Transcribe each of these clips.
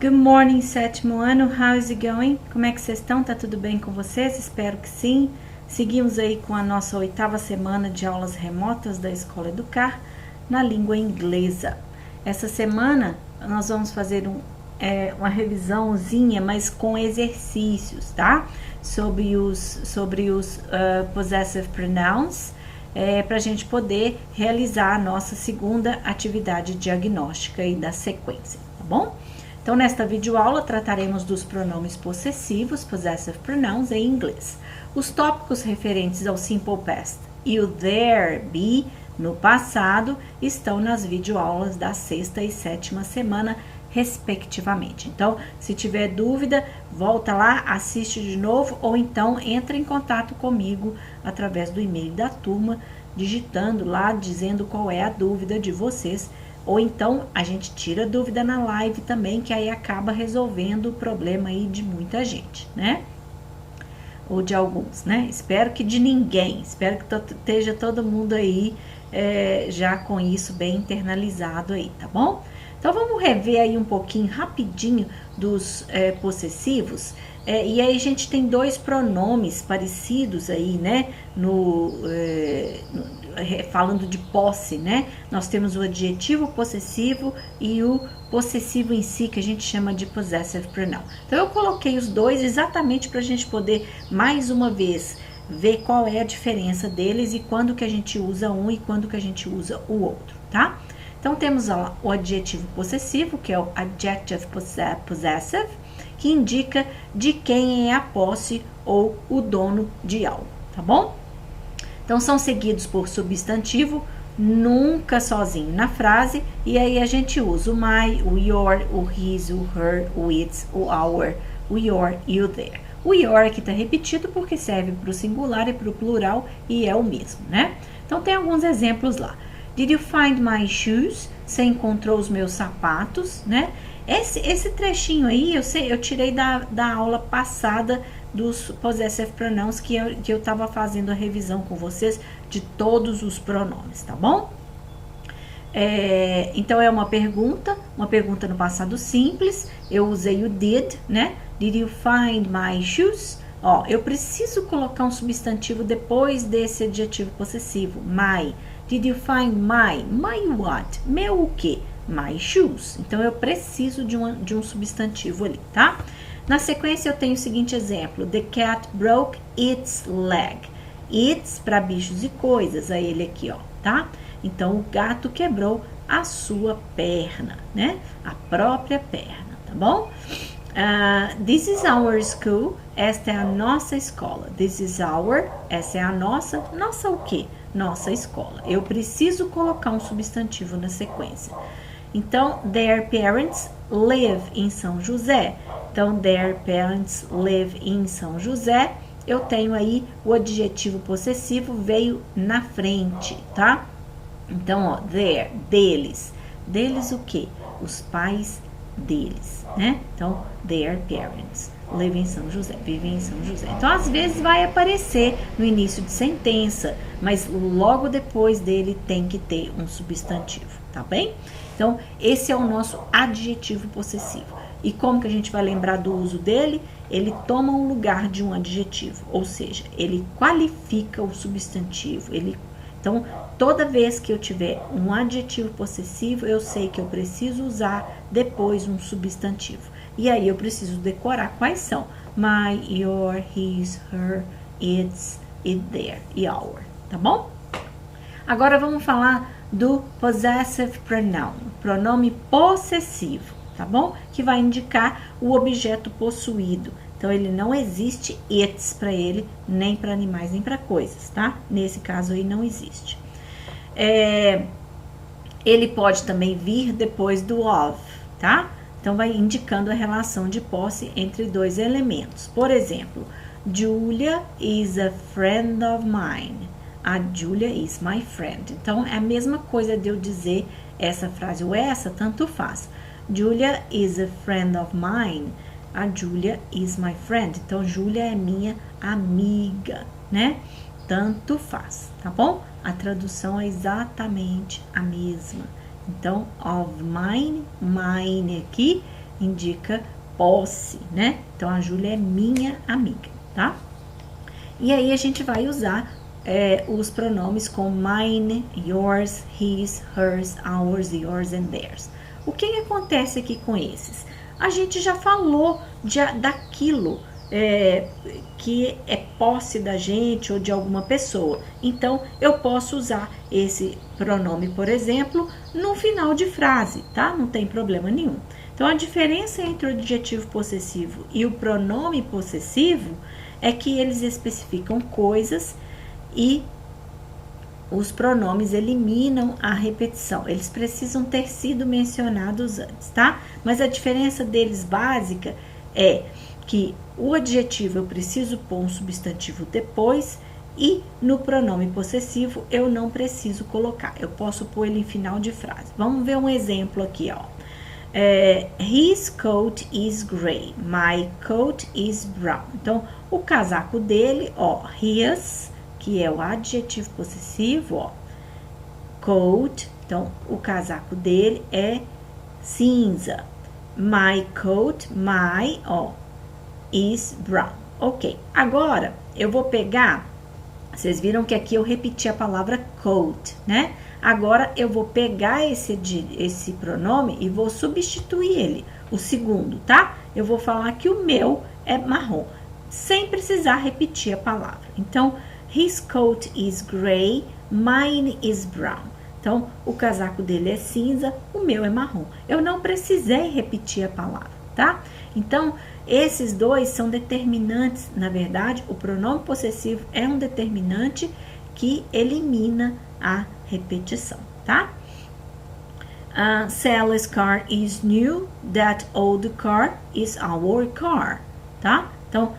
Good morning, sétimo ano. How is it going? Como é que vocês estão? Tá tudo bem com vocês? Espero que sim. Seguimos aí com a nossa 8ª semana de aulas remotas da Escola Educar na língua inglesa. Essa semana nós vamos fazer uma revisãozinha, mas com exercícios, tá? Sobre os possessive pronouns, para a gente poder realizar a nossa segunda atividade diagnóstica aí da sequência, tá bom? Então, nesta videoaula, trataremos dos pronomes possessivos, possessive pronouns, em inglês. Os tópicos referentes ao simple past e o there, be, no passado, estão nas videoaulas da 6ª e 7ª semana, respectivamente. Então, se tiver dúvida, volta lá, assiste de novo, ou então entra em contato comigo através do e-mail da turma, digitando lá, dizendo qual é a dúvida de vocês. Ou então, a gente tira dúvida na live também, que aí acaba resolvendo o problema aí de muita gente, né? Ou de alguns, né? Espero que de ninguém. Espero que esteja todo mundo aí já com isso bem internalizado aí, tá bom? Então, vamos rever aí um pouquinho, rapidinho, dos possessivos. E aí, a gente tem dois pronomes parecidos aí, né? Falando de posse, né? Nós temos o adjetivo possessivo e o possessivo em si, que a gente chama de possessive pronoun. Então, eu coloquei os dois exatamente para a gente poder, mais uma vez, ver qual é a diferença deles e quando que a gente usa um e quando que a gente usa o outro, tá? Então, temos o adjetivo possessivo, que é o adjective possessive, que indica de quem é a posse ou o dono de algo, tá bom? Então, são seguidos por substantivo, nunca sozinho na frase, e aí a gente usa o my, o your, o his, o her, o its, o our, o your e o their. O your aqui está repetido porque serve para o singular e para o plural e é o mesmo, né? Então, tem alguns exemplos lá. Did you find my shoes? Você encontrou os meus sapatos, né? Esse trechinho aí, eu tirei da aula passada dos possessive pronouns que eu estava fazendo a revisão com vocês de todos os pronomes, tá bom? Então, é uma pergunta no passado simples. Eu usei o did, né? Did you find my shoes? Ó, eu preciso colocar um substantivo depois desse adjetivo possessivo, my. Did you find my? My what? Meu o quê? My shoes. Então, eu preciso de um substantivo ali, tá? Na sequência, eu tenho o seguinte exemplo. The cat broke its leg. Its para bichos e coisas, é ele aqui, ó, tá? Então, o gato quebrou a sua perna, né? A própria perna, tá bom? This is our school. Esta é a nossa escola. This is our. Essa é a nossa. Nossa o quê? Nossa escola. Eu preciso colocar um substantivo na sequência. Então, their parents live em São José. Então, their parents live in São José. Eu tenho aí o adjetivo possessivo, veio na frente, tá? Então, ó, their, deles. Deles o quê? Os pais deles, né? Então, their parents live em São José, vivem em São José. Então, às vezes vai aparecer no início de sentença, mas logo depois dele tem que ter um substantivo, tá bem? Então, esse é o nosso adjetivo possessivo. E como que a gente vai lembrar do uso dele? Ele toma o lugar de um adjetivo, ou seja, ele qualifica o substantivo. Então, toda vez que eu tiver um adjetivo possessivo, eu sei que eu preciso usar depois um substantivo. E aí eu preciso decorar quais são. My, your, his, her, its, it, their e our, tá bom? Agora vamos falar do possessive pronoun, pronome possessivo, tá bom? Que vai indicar o objeto possuído. Então, ele não existe its para ele, nem para animais, nem para coisas, tá? Nesse caso aí não existe. Ele pode também vir depois do of, tá? Então, vai indicando a relação de posse entre dois elementos. Por exemplo, Julia is a friend of mine. A Julia is my friend. Então, é a mesma coisa de eu dizer essa frase ou essa, tanto faz. Julia is a friend of mine. A Julia is my friend. Então, Julia é minha amiga, né? Tanto faz, tá bom? A tradução é exatamente a mesma. Então, of mine, mine aqui indica posse, né? Então, a Júlia é minha amiga, tá? E aí, a gente vai usar os pronomes com mine, yours, his, hers, ours, yours and theirs. O que acontece aqui com esses? A gente já falou daquilo que é posse da gente ou de alguma pessoa. Então, eu posso usar esse pronome, por exemplo, no final de frase, tá? Não tem problema nenhum. Então, a diferença entre o adjetivo possessivo e o pronome possessivo é que eles especificam coisas e os pronomes eliminam a repetição. Eles precisam ter sido mencionados antes, tá? Mas a diferença deles básica é que o adjetivo eu preciso pôr um substantivo depois e no pronome possessivo eu não preciso colocar. Eu posso pôr ele em final de frase. Vamos ver um exemplo aqui, ó. His coat is gray, my coat is brown. Então, o casaco dele, ó, his, que é o adjetivo possessivo, ó, coat, então o casaco dele é cinza. My coat, my, ó, is brown. Ok, agora eu vou pegar, vocês viram que aqui eu repeti a palavra coat, né? Agora eu vou pegar esse pronome e vou substituir ele, o segundo, tá? Eu vou falar que o meu é marrom, sem precisar repetir a palavra. Então, his coat is gray, mine is brown. Então, o casaco dele é cinza, o meu é marrom. Eu não precisei repetir a palavra, tá? Então, esses dois são determinantes. Na verdade, o pronome possessivo é um determinante que elimina a repetição, tá? Sally's car is new, that old car is our car, tá? Então,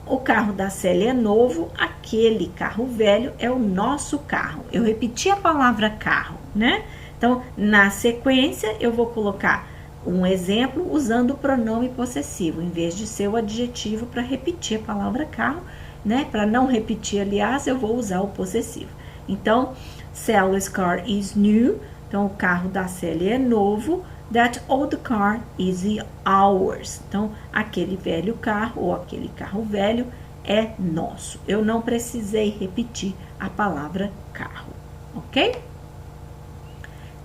o carro da Célia é novo, aquele carro velho é o nosso carro. Eu repeti a palavra carro, né? Então, na sequência, eu vou colocar um exemplo usando o pronome possessivo, em vez de ser o adjetivo para repetir a palavra carro, né? Para não repetir, aliás, eu vou usar o possessivo. Então, Sally's car is new. Então, o carro da Célia é novo. That old car is ours. Então, aquele velho carro ou aquele carro velho é nosso. Eu não precisei repetir a palavra carro, ok?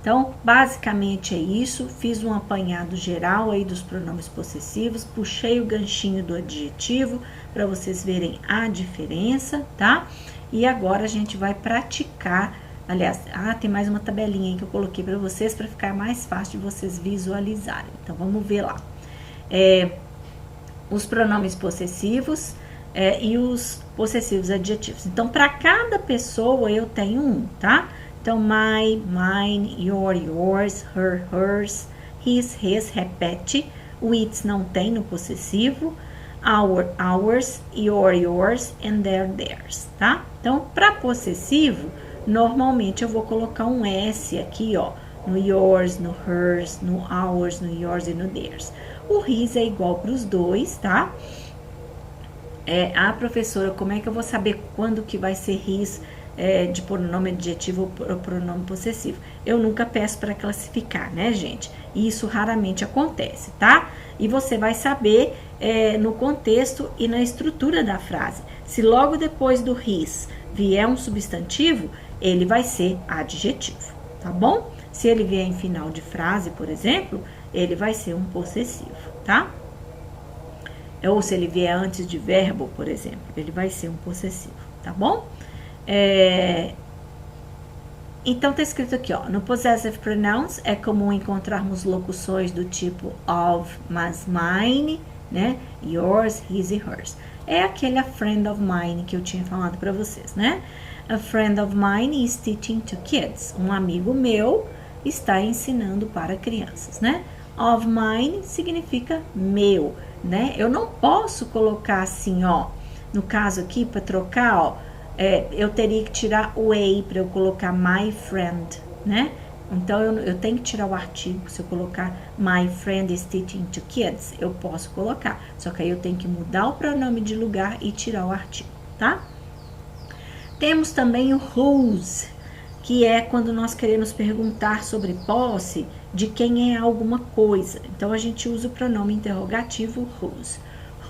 Então, basicamente é isso. Fiz um apanhado geral aí dos pronomes possessivos, puxei o ganchinho do adjetivo para vocês verem a diferença, tá? E agora a gente vai praticar. Aliás, tem mais uma tabelinha aí que eu coloquei para vocês para ficar mais fácil de vocês visualizarem. Então, vamos ver lá. Os pronomes possessivos e os possessivos adjetivos. Então, para cada pessoa eu tenho um, tá? Então, my, mine, your, yours, her, hers, his, repete. O its não tem no possessivo. Our, ours, your, yours, and their, theirs, tá? Então, para possessivo, normalmente eu vou colocar um S aqui, ó, no yours, no hers, no ours, no yours e no theirs. O his é igual para os dois, tá? Professora, como é que eu vou saber quando que vai ser his de pronome adjetivo ou pronome possessivo? Eu nunca peço para classificar, né, gente? E isso raramente acontece, tá? E você vai saber no contexto e na estrutura da frase. Se logo depois do his vier um substantivo, ele vai ser adjetivo, tá bom? Se ele vier em final de frase, por exemplo, ele vai ser um possessivo, tá? Ou se ele vier antes de verbo, por exemplo, ele vai ser um possessivo, tá bom? Então, tá escrito aqui, ó, no possessive pronouns é comum encontrarmos locuções do tipo of, mas mine, né? Yours, his e hers. É aquele a friend of mine que eu tinha falado para vocês, né? A friend of mine is teaching to kids. Um amigo meu está ensinando para crianças, né? Of mine significa meu, né? Eu não posso colocar assim, ó. No caso aqui, para trocar, ó, eu teria que tirar o a para eu colocar my friend, né? Então, eu tenho que tirar o artigo. Se eu colocar my friend is teaching to kids, eu posso colocar. Só que aí eu tenho que mudar o pronome de lugar e tirar o artigo, tá? Temos também o whose, que é quando nós queremos perguntar sobre posse de quem é alguma coisa. Então, a gente usa o pronome interrogativo whose.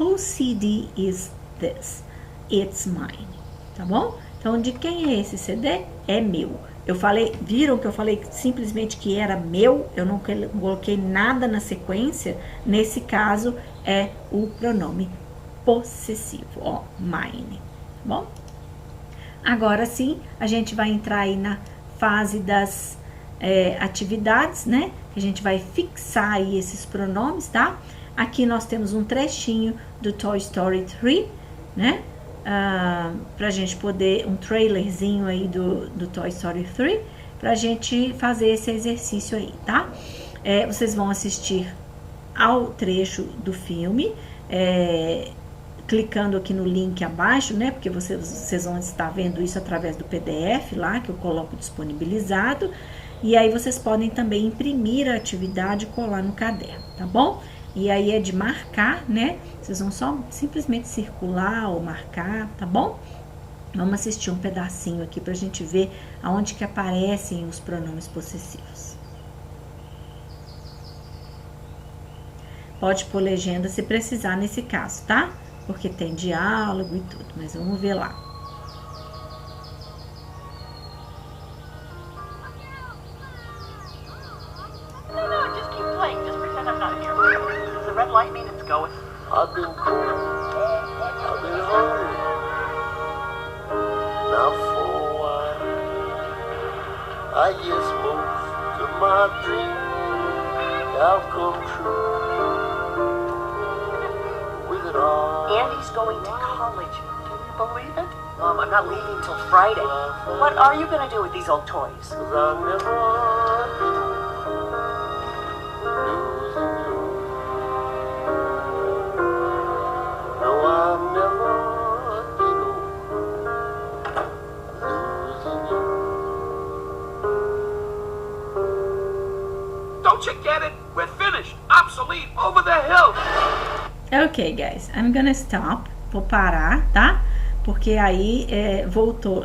Whose CD is this? It's mine. Tá bom? Então, de quem é esse CD? É meu. Eu falei, viram que eu falei simplesmente que era meu? Eu não coloquei nada na sequência. Nesse caso, é o pronome possessivo, ó, mine. Tá bom? Agora sim, a gente vai entrar aí na fase das atividades, né? A gente vai fixar aí esses pronomes, tá? Aqui nós temos um trechinho do Toy Story 3, né? Pra gente poder, um trailerzinho aí do Toy Story 3, pra gente fazer esse exercício aí, tá? Vocês vão assistir ao trecho do filme, clicando aqui no link abaixo, né? Porque vocês vão estar vendo isso através do PDF lá, que eu coloco disponibilizado. E aí vocês podem também imprimir a atividade e colar no caderno, tá bom? E aí é de marcar, né? Vocês vão só simplesmente circular ou marcar, tá bom? Vamos assistir um pedacinho aqui pra gente ver aonde que aparecem os pronomes possessivos. Pode pôr legenda se precisar nesse caso, tá? Porque tem diálogo e tudo, mas vamos ver lá. I've been cold, I've been hungry, now for a while. I guess most of my dreams have come true. With it all, Andy's going to college. Can you believe it? Mom, I'm not leaving till Friday. What are you going to do with these old toys? 'cause I never losing you. No, I've never been losing you. Don't you get it? We're finished. Obsolete. Over the hill. Ok, guys, I'm gonna stop. Vou parar, tá? Porque aí voltou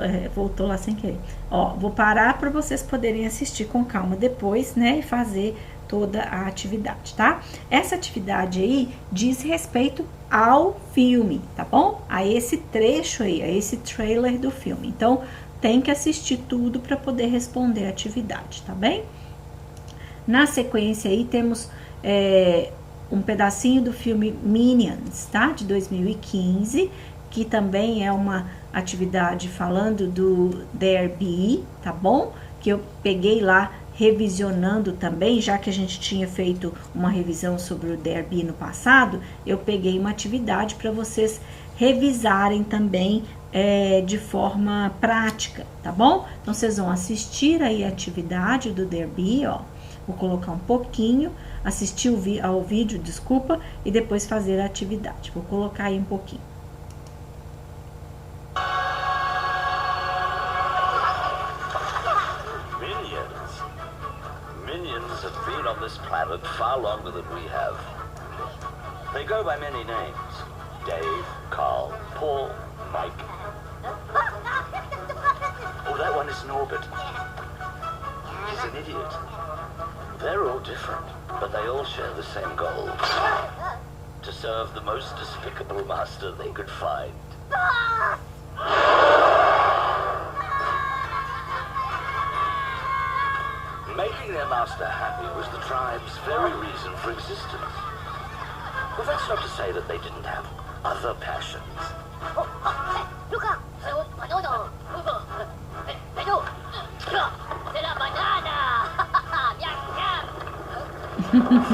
lá sem querer. Ó, vou parar para vocês poderem assistir com calma depois, né? E fazer toda a atividade, tá? Essa atividade aí diz respeito ao filme, tá bom? A esse trecho aí, a esse trailer do filme. Então, tem que assistir tudo para poder responder a atividade, tá bem? Na sequência aí temos um pedacinho do filme Minions, tá? De 2015, que também é uma atividade falando do There Be, tá bom? Que eu peguei lá revisionando também, já que a gente tinha feito uma revisão sobre o There Be no passado, eu peguei uma atividade para vocês revisarem também de forma prática, tá bom? Então, vocês vão assistir aí a atividade do There Be, ó. Vou colocar um pouquinho, assistir ao vídeo, desculpa, e depois fazer a atividade. Vou colocar aí um pouquinho. Minions have been on this planet far longer than we have. They go by many names. Dave, Carl, Paul, Mike. Oh, that one is Norbert. He's an idiot. They're all different, but they all share the same goal. To serve the most despicable master they could find. Making their master happy was the tribe's very reason for existence. Well, that's not to say that they didn't have other passions.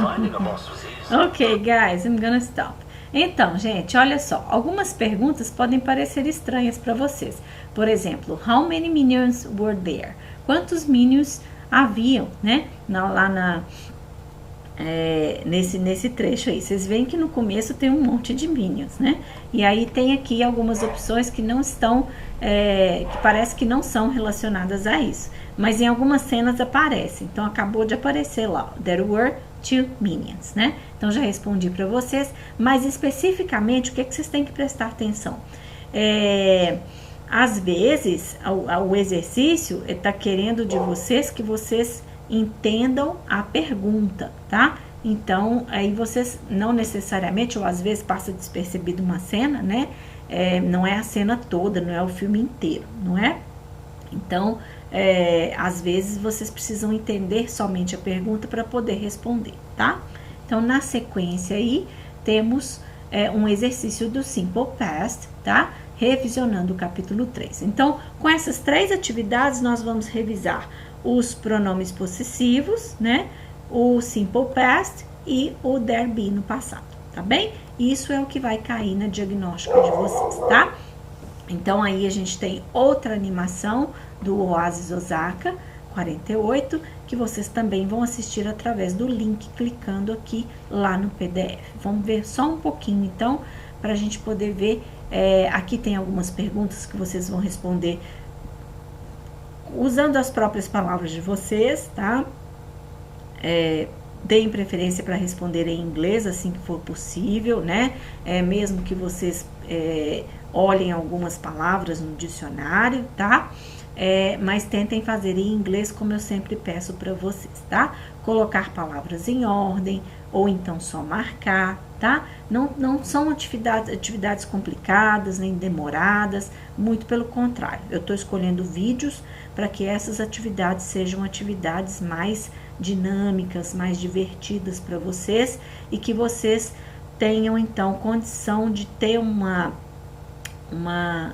Finding a boss was easy. Ok, guys, I'm gonna stop. Então, gente, olha só, algumas perguntas podem parecer estranhas para vocês. Por exemplo, how many minions were there? Quantos minions haviam, né? Nesse trecho aí. Vocês veem que no começo tem um monte de minions, né? E aí tem aqui algumas opções que não estão, que parece que não são relacionadas a isso. Mas em algumas cenas aparecem. Então, acabou de aparecer lá. There were 2 minions, né? Então, já respondi para vocês. Mas, especificamente, o que vocês têm que prestar atenção? Às vezes, o exercício está querendo de vocês que vocês entendam a pergunta, tá? Então, aí vocês não necessariamente, ou às vezes passa despercebido uma cena, né? Não é a cena toda, não é o filme inteiro, não é? Então, às vezes vocês precisam entender somente a pergunta para poder responder, tá? Então, na sequência aí, temos um exercício do Simple Past, tá? Revisionando o capítulo 3. Então, com essas 3 atividades, nós vamos revisar os pronomes possessivos, né? O Simple Past e o there be no passado, tá bem? Isso é o que vai cair na diagnóstica de vocês, tá? Então, aí a gente tem outra animação do Oasis Osaka 48, que vocês também vão assistir através do link, clicando aqui lá no PDF. Vamos ver só um pouquinho, então, para a gente poder ver. Aqui tem algumas perguntas que vocês vão responder usando as próprias palavras de vocês, tá? Deem preferência para responder em inglês, assim que for possível, né? Mesmo que vocês olhem algumas palavras no dicionário, tá? Mas tentem fazer em inglês, como eu sempre peço para vocês, tá? Colocar palavras em ordem, ou então só marcar, tá? Não são atividades complicadas, nem demoradas, muito pelo contrário. Eu estou escolhendo vídeos para que essas atividades sejam atividades mais dinâmicas, mais divertidas para vocês, e que vocês tenham, então, condição de ter uma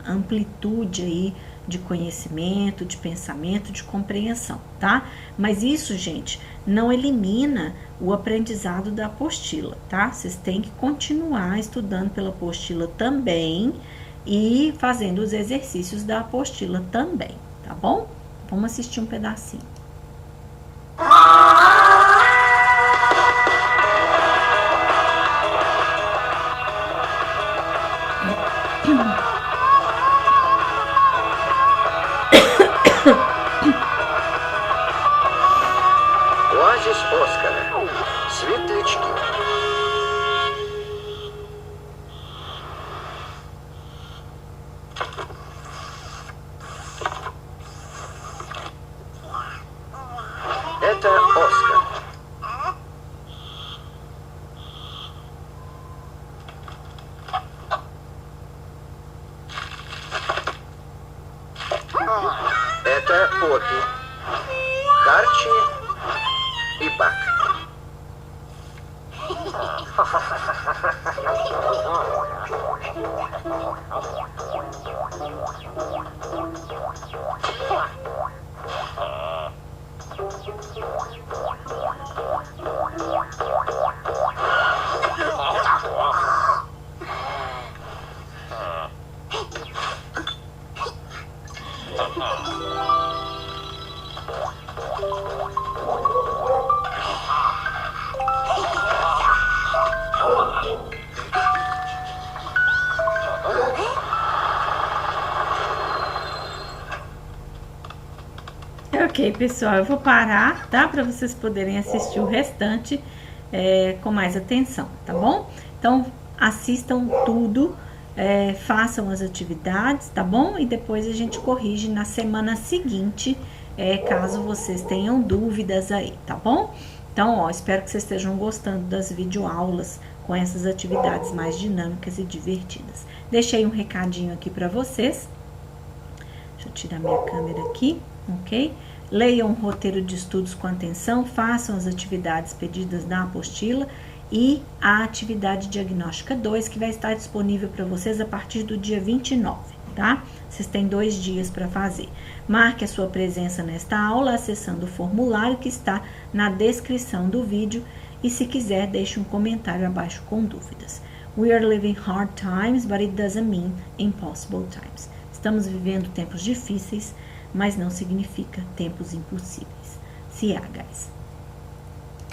amplitude aí de conhecimento, de pensamento, de compreensão, tá? Mas isso, gente, não elimina o aprendizado da apostila, tá? Vocês têm que continuar estudando pela apostila também e fazendo os exercícios da apostila também, tá bom? Vamos assistir um pedacinho. Оазис Оскара. Светлячки. Это Оскар. Это Поппи, Харчи и Бак. Ok, pessoal, eu vou parar, tá? Para vocês poderem assistir o restante com mais atenção, tá bom? Então, assistam tudo, façam as atividades, tá bom? E depois a gente corrige na semana seguinte, caso vocês tenham dúvidas aí, tá bom? Então, ó, espero que vocês estejam gostando das videoaulas com essas atividades mais dinâmicas e divertidas. Deixei um recadinho aqui para vocês. Deixa eu tirar minha câmera aqui, ok? Leiam o roteiro de estudos com atenção, façam as atividades pedidas na apostila e a atividade diagnóstica 2, que vai estar disponível para vocês a partir do dia 29, tá? Vocês têm 2 dias para fazer. Marque a sua presença nesta aula acessando o formulário que está na descrição do vídeo e, se quiser, deixe um comentário abaixo com dúvidas. We are living hard times, but it doesn't mean impossible times. Estamos vivendo tempos difíceis, mas não significa tempos impossíveis. See ya, guys.